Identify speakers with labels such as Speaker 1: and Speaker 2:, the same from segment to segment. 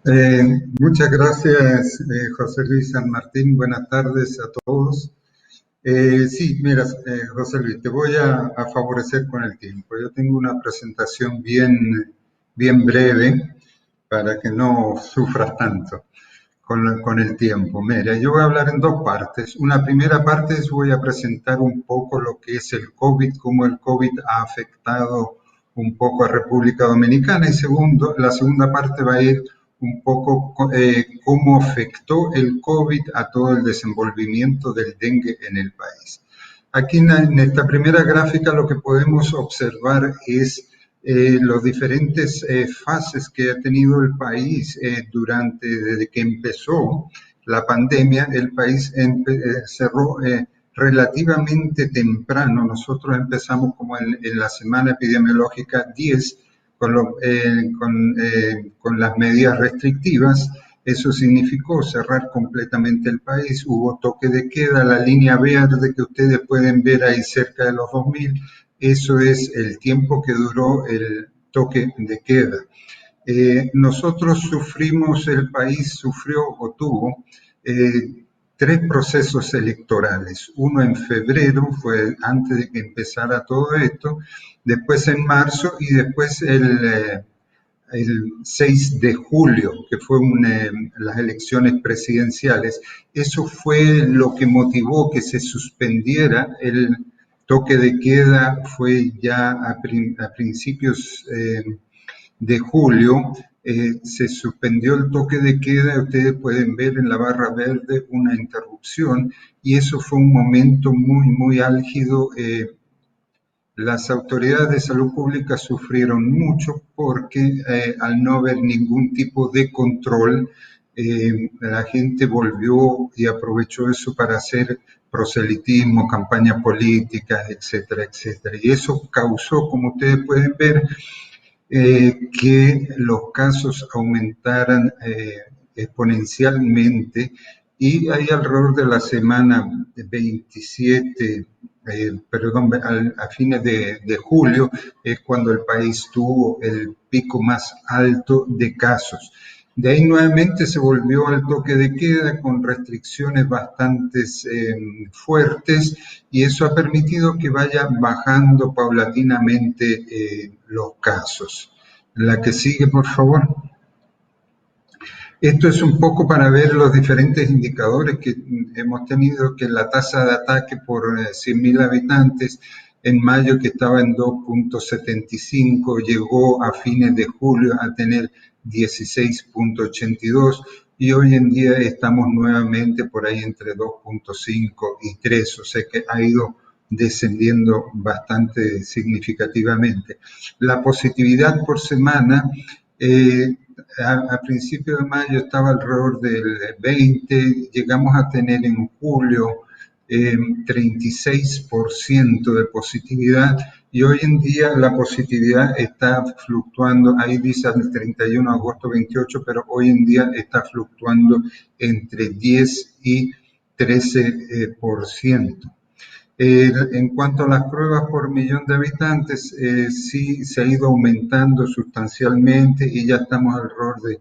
Speaker 1: Muchas gracias, José Luis San Martín. Buenas tardes a todos. Sí, mira, José Luis, te voy a favorecer con el tiempo. Yo tengo una presentación bien breve para que no sufras tanto con el tiempo. Mira, yo voy a hablar en dos partes. Una primera parte es voy a presentar un poco lo que es el COVID, cómo el COVID ha afectado un poco a República Dominicana. Y segundo, la segunda parte va a ir un poco cómo afectó el COVID a todo el desenvolvimiento del dengue en el país. Aquí en esta primera gráfica lo que podemos observar es las diferentes fases que ha tenido el país desde que empezó la pandemia. El país cerró relativamente temprano. Nosotros empezamos como en la semana epidemiológica 10 con las medidas restrictivas. Eso significó cerrar completamente el país. Hubo toque de queda, la línea verde que ustedes pueden ver ahí cerca de los 2000. Eso es el tiempo que duró el toque de queda. Nosotros sufrimos, el país sufrió o tuvo tres procesos electorales. Uno en febrero, fue antes de que empezara todo esto, después en marzo y después el 6 de julio, que fue las elecciones presidenciales. Eso fue lo que motivó que se suspendiera el toque de queda. Fue ya a principios de julio. Se suspendió el toque de queda. Ustedes pueden ver en la barra verde una interrupción y eso fue un momento muy álgido. Las autoridades de salud pública sufrieron mucho porque al no haber ningún tipo de control, la gente volvió y aprovechó eso para hacer proselitismo, campañas políticas, etcétera, etcétera. Y eso causó, como ustedes pueden ver, que los casos aumentaran exponencialmente y ahí alrededor de la semana 27, a fines de julio, es cuando el país tuvo el pico más alto de casos. De ahí nuevamente se volvió al toque de queda con restricciones bastante fuertes y eso ha permitido que vaya bajando paulatinamente los casos. La que sigue, por favor. Esto es un poco para ver los diferentes indicadores que hemos tenido, que la tasa de ataque por 100.000 habitantes en mayo, que estaba en 2.75, llegó a fines de julio a tener 16.82 y hoy en día estamos nuevamente por ahí entre 2.5 y 3, o sea que ha ido descendiendo bastante significativamente. La positividad por semana a principios de mayo estaba alrededor del 20, llegamos a tener en julio 36% de positividad y hoy en día la positividad está fluctuando, ahí dice el 31 de agosto 28, pero hoy en día está fluctuando entre 10 y 13%. En cuanto a las pruebas por millón de habitantes, sí se ha ido aumentando sustancialmente y ya estamos alrededor de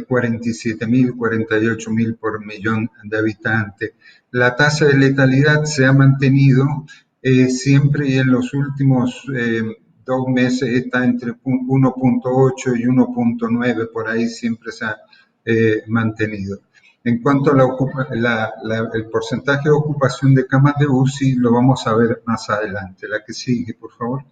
Speaker 1: 47.000, 48.000 por millón de habitantes. La tasa de letalidad se ha mantenido siempre y en los últimos 2 meses está entre 1.8 y 1.9, por ahí siempre se ha mantenido. En cuanto a el porcentaje de ocupación de camas de UCI, lo vamos a ver más adelante. La que sigue, por favor.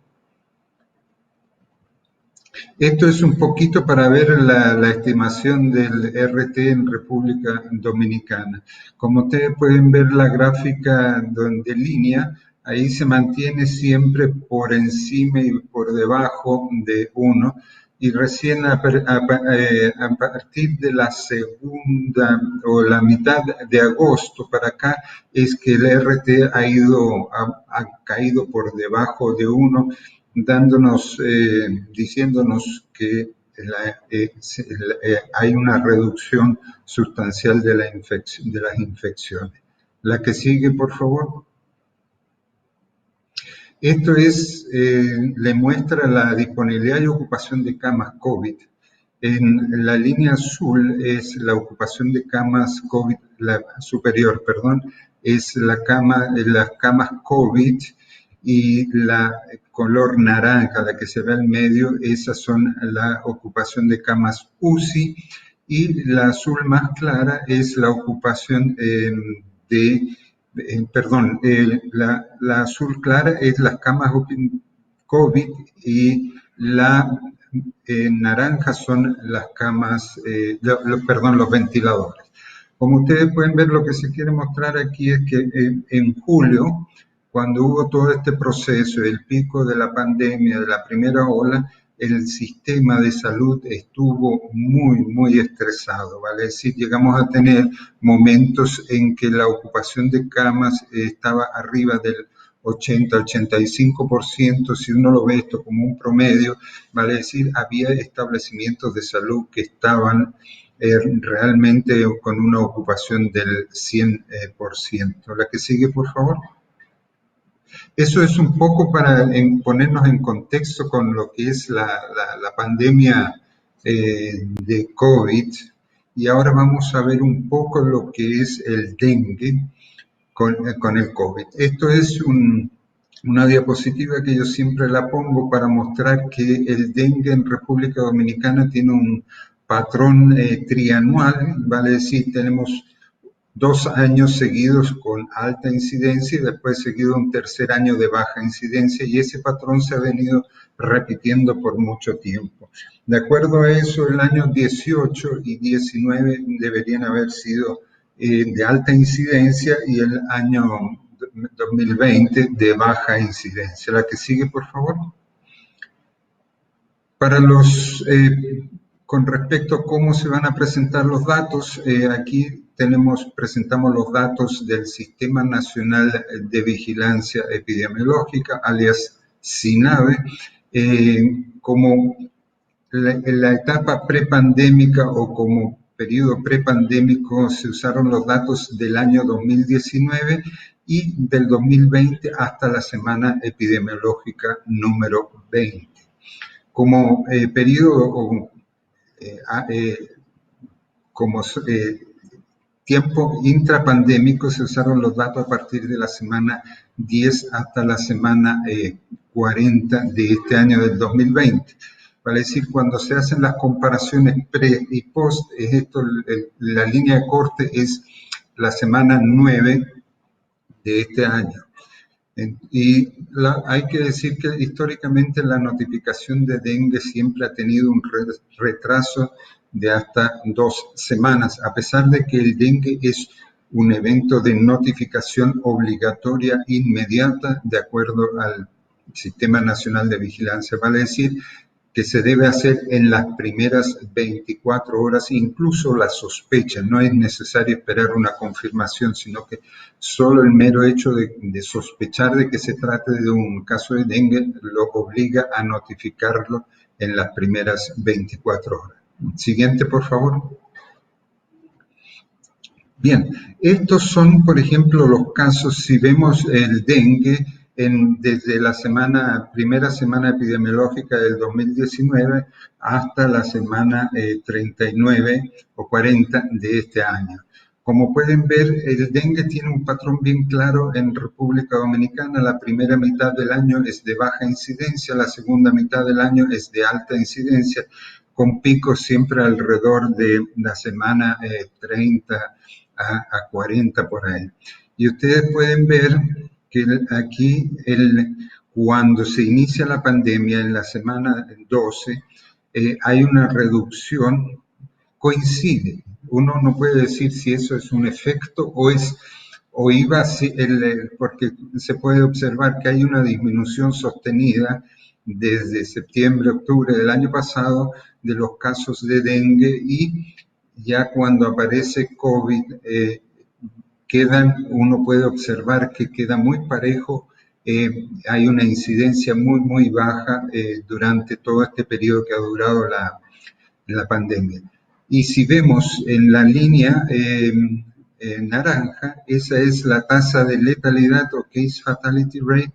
Speaker 1: Esto es un poquito para ver la estimación del RT en República Dominicana. Como ustedes pueden ver la gráfica de línea, ahí se mantiene siempre por encima y por debajo de 1. Y recién a partir de la segunda o la mitad de agosto para acá es que el RT ha caído por debajo de 1, diciéndonos que hay una reducción sustancial de las infecciones. La que sigue, por favor. Esto le muestra la disponibilidad y ocupación de camas COVID En la línea azul es la ocupación de camas COVID, la superior, perdón, es las camas COVID, y la color naranja, la que se ve al medio, esas son la ocupación de camas UCI, y la azul más clara es la ocupación la azul clara es las camas COVID, y la naranja son las camas, perdón, los ventiladores. Como ustedes pueden ver, lo que se quiere mostrar aquí es que en julio, cuando hubo todo este proceso, el pico de la pandemia, de la primera ola, el sistema de salud estuvo muy estresado, ¿vale? Es decir, llegamos a tener momentos en que la ocupación de camas estaba arriba del 80-85%, si uno lo ve esto como un promedio, vale decir, había establecimientos de salud que estaban realmente con una ocupación del 100%. La que sigue, por favor. Eso es un poco para ponernos en contexto con lo que es la pandemia de COVID, y ahora vamos a ver un poco lo que es el dengue con el COVID. Esto es una diapositiva que yo siempre la pongo para mostrar que el dengue en República Dominicana tiene un patrón trianual, vale decir, tenemos 2 años seguidos con alta incidencia y después seguido un tercer año de baja incidencia, y ese patrón se ha venido repitiendo por mucho tiempo. De acuerdo a eso, el año 18 y 19 deberían haber sido de alta incidencia, y el año 2020 de baja incidencia. La que sigue, por favor. Para con respecto a cómo se van a presentar los datos, aquí presentamos los datos del Sistema Nacional de Vigilancia Epidemiológica, alias SINAVE, como la etapa prepandémica o como periodo prepandémico se usaron los datos del año 2019 y del 2020 hasta la semana epidemiológica número 20. Como periodo tiempo intrapandémico se usaron los datos a partir de la semana 10 hasta la semana 40 de este año del 2020. Vale decir, cuando se hacen las comparaciones pre y post, la línea de corte es la semana 9 de este año. Y hay que decir que históricamente la notificación de dengue siempre ha tenido un retraso de hasta 2 semanas, a pesar de que el dengue es un evento de notificación obligatoria inmediata de acuerdo al Sistema Nacional de Vigilancia. Vale decir que se debe hacer en las primeras 24 horas, incluso la sospecha. No es necesario esperar una confirmación, sino que solo el mero hecho de sospechar de que se trate de un caso de dengue lo obliga a notificarlo en las primeras 24 horas. Siguiente, por favor. Bien, estos son, por ejemplo, los casos, si vemos el dengue, desde la primera semana epidemiológica del 2019 hasta la semana 39 o 40 de este año. Como pueden ver, el dengue tiene un patrón bien claro en República Dominicana. La primera mitad del año es de baja incidencia, la segunda mitad del año es de alta incidencia, con picos siempre alrededor de la semana 30 a 40 por ahí. Y ustedes pueden ver que aquí cuando se inicia la pandemia en la semana 12 hay una reducción, coincide. Uno no puede decir si eso es un efecto o iba, porque se puede observar que hay una disminución sostenida desde septiembre, octubre del año pasado de los casos de dengue, y ya cuando aparece COVID uno puede observar que queda muy parejo, hay una incidencia muy baja durante todo este periodo que ha durado la pandemia. Y si vemos en la línea naranja, esa es la tasa de letalidad o case fatality rate,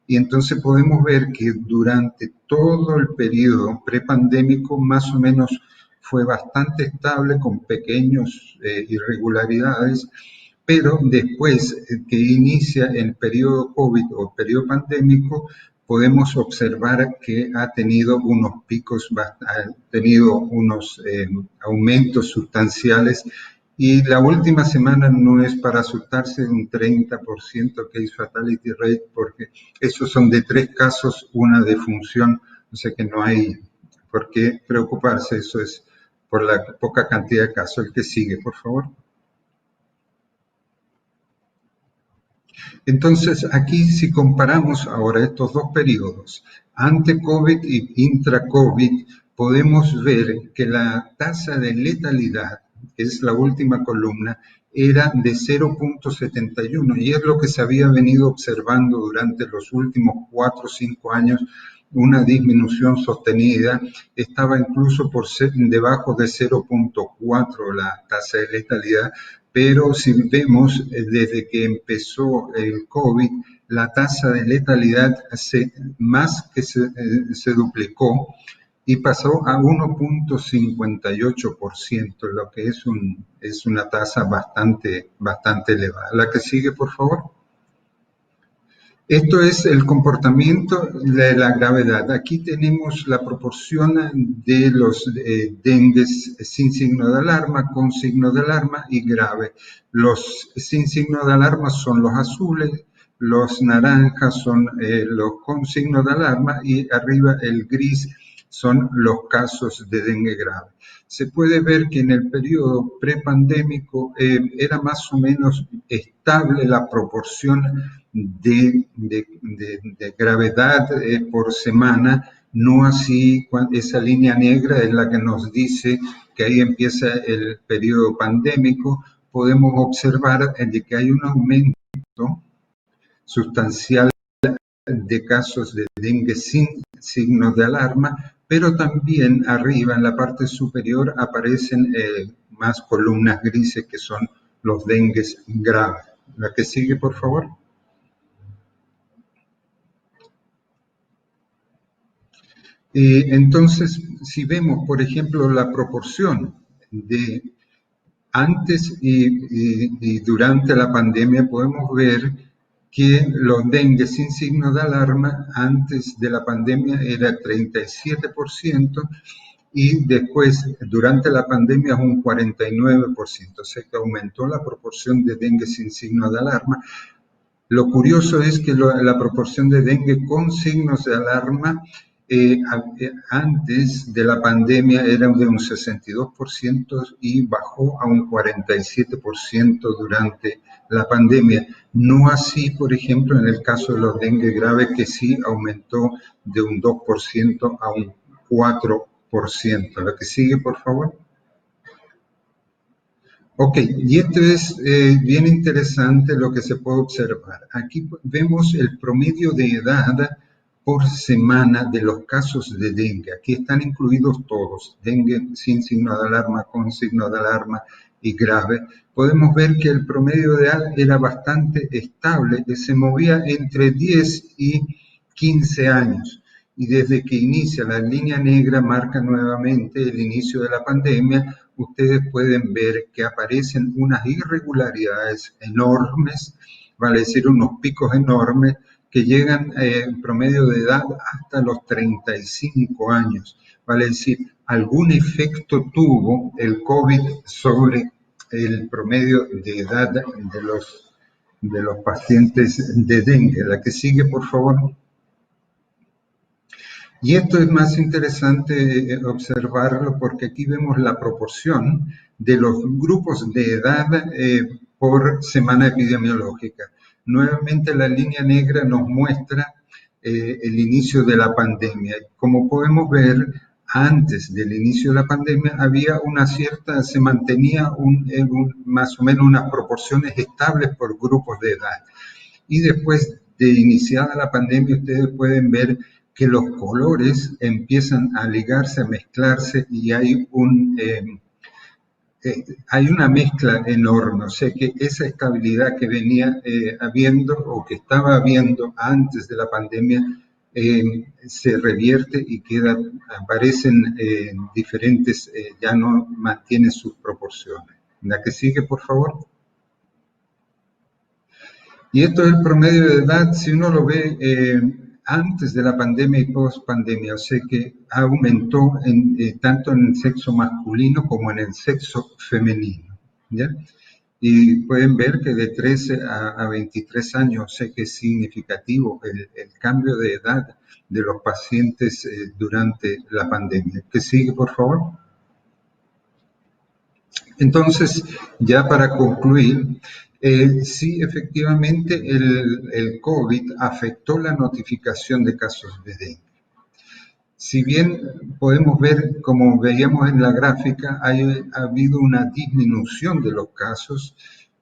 Speaker 1: y entonces podemos ver que durante todo el periodo prepandémico más o menos fue bastante estable con pequeños irregularidades, pero después que inicia el periodo COVID o periodo pandémico, podemos observar que ha tenido unos picos, ha tenido unos aumentos sustanciales, y la última semana no es para asustarse de un 30% case fatality rate, porque esos son de 3 casos, una defunción, o sea que no hay por qué preocuparse, eso es por la poca cantidad de casos. El que sigue, por favor. Entonces, aquí si comparamos ahora estos dos periodos, ante-COVID y intra-COVID, podemos ver que la tasa de letalidad, que es la última columna, era de 0.71, y es lo que se había venido observando durante los últimos 4 o 5 años, una disminución sostenida, estaba incluso por ser debajo de 0.4 la tasa de letalidad, pero si vemos desde que empezó el COVID, la tasa de letalidad más que se duplicó y pasó a 1.58%, lo que es una tasa bastante elevada. La que sigue, por favor. Esto es el comportamiento de la gravedad. Aquí tenemos la proporción de los dengues sin signo de alarma, con signo de alarma y grave. Los sin signo de alarma son los azules, los naranjas son los con signo de alarma, y arriba el gris son los casos de dengue grave. Se puede ver que en el periodo prepandémico era más o menos estable la proporción de gravedad por semana, no así esa línea negra es la que nos dice que ahí empieza el periodo pandémico. Podemos observar de que hay un aumento sustancial de casos de dengue sin signos de alarma, pero también arriba en la parte superior aparecen más columnas grises que son los dengues graves. La que sigue, por favor. Entonces, si vemos, por ejemplo, la proporción de antes y durante la pandemia, podemos ver que los dengues sin signo de alarma antes de la pandemia era 37%, y después, durante la pandemia, es un 49%, o sea que aumentó la proporción de dengue sin signo de alarma. Lo curioso es que la proporción de dengue con signos de alarma antes de la pandemia era de un 62% y bajó a un 47% durante la pandemia. No así, por ejemplo, en el caso de los dengue graves, que sí aumentó de un 2% a un 4%. La que sigue, por favor. Ok, y esto es bien interesante lo que se puede observar. Aquí vemos el promedio de edad por semana de los casos de dengue. Aquí están incluidos todos, dengue sin signo de alarma, con signo de alarma y grave. Podemos ver que el promedio de edad era bastante estable, que se movía entre 10 y 15 años. Y desde que inicia la línea negra, marca nuevamente el inicio de la pandemia, ustedes pueden ver que aparecen unas irregularidades enormes, vale decir, unos picos enormes, que llegan en promedio de edad hasta los 35 años. Vale decir, algún efecto tuvo el COVID sobre el promedio de edad de los pacientes de dengue. La que sigue, por favor. Y esto es más interesante observarlo porque aquí vemos la proporción de los grupos de edad por semana epidemiológica. Nuevamente la línea negra nos muestra el inicio de la pandemia. Como podemos ver, antes del inicio de la pandemia había se mantenía más o menos unas proporciones estables por grupos de edad. Y después de iniciada la pandemia, ustedes pueden ver que los colores empiezan a ligarse, a mezclarse, y hay una mezcla enorme. O sea que esa estabilidad que venía habiendo o que estaba habiendo antes de la pandemia se revierte y aparecen diferentes, ya no mantiene sus proporciones. La que sigue, por favor. Y esto es el promedio de edad, si uno lo ve antes de la pandemia y post pandemia, o sea que aumentó tanto en el sexo masculino como en el sexo femenino, ¿ya? Y pueden ver que de 13 a 23 años, sé que es significativo el cambio de edad de los pacientes durante la pandemia. ¿Que sigue, por favor? Entonces, ya para concluir, sí, efectivamente, el COVID afectó la notificación de casos de dengue. Si bien podemos ver, como veíamos en la gráfica, ha habido una disminución de los casos,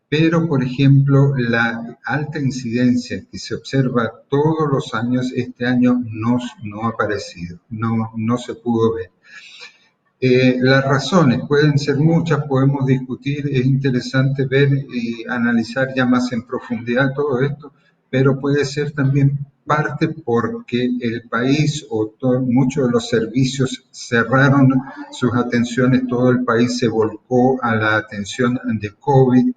Speaker 1: pero, por ejemplo, la alta incidencia que se observa todos los años, este año no ha aparecido, no se pudo ver. Las razones pueden ser muchas, podemos discutir, es interesante ver y analizar ya más en profundidad todo esto, pero puede ser también parte porque el país o muchos de los servicios cerraron sus atenciones, todo el país se volcó a la atención de COVID.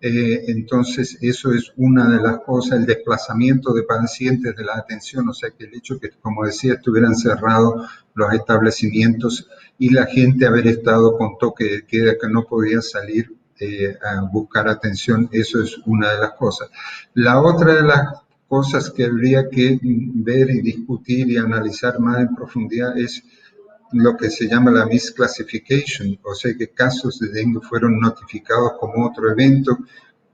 Speaker 1: Entonces, eso es una de las cosas, el desplazamiento de pacientes de la atención, o sea que el hecho que, como decía, estuvieran cerrados los establecimientos y la gente haber estado con toque de queda, que no podía salir a buscar atención, eso es una de las cosas. La otra de las cosas que habría que ver y discutir y analizar más en profundidad es lo que se llama la misclassification, o sea que casos de dengue fueron notificados como otro evento,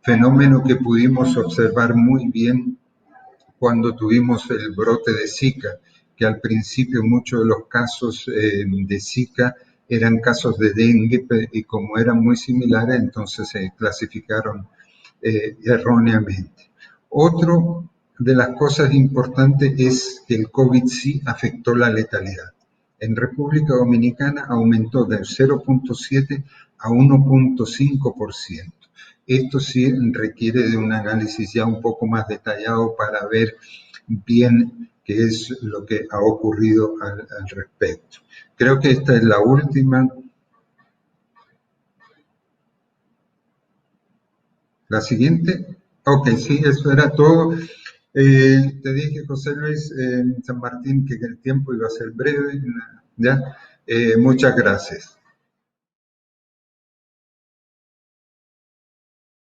Speaker 1: fenómeno que pudimos observar muy bien cuando tuvimos el brote de Zika, que al principio muchos de los casos de Zika eran casos de dengue y como eran muy similares, entonces se clasificaron erróneamente. Otro de las cosas importantes es que el COVID sí afectó la letalidad. En República Dominicana aumentó del 0.7 a 1.5%. Esto sí requiere de un análisis ya un poco más detallado para ver bien qué es lo que ha ocurrido al respecto. Creo que esta es la última. La siguiente. Ok, sí, eso era todo. Te dije, José Luis San Martín, que el tiempo iba a ser breve. ¿Ya? Muchas gracias.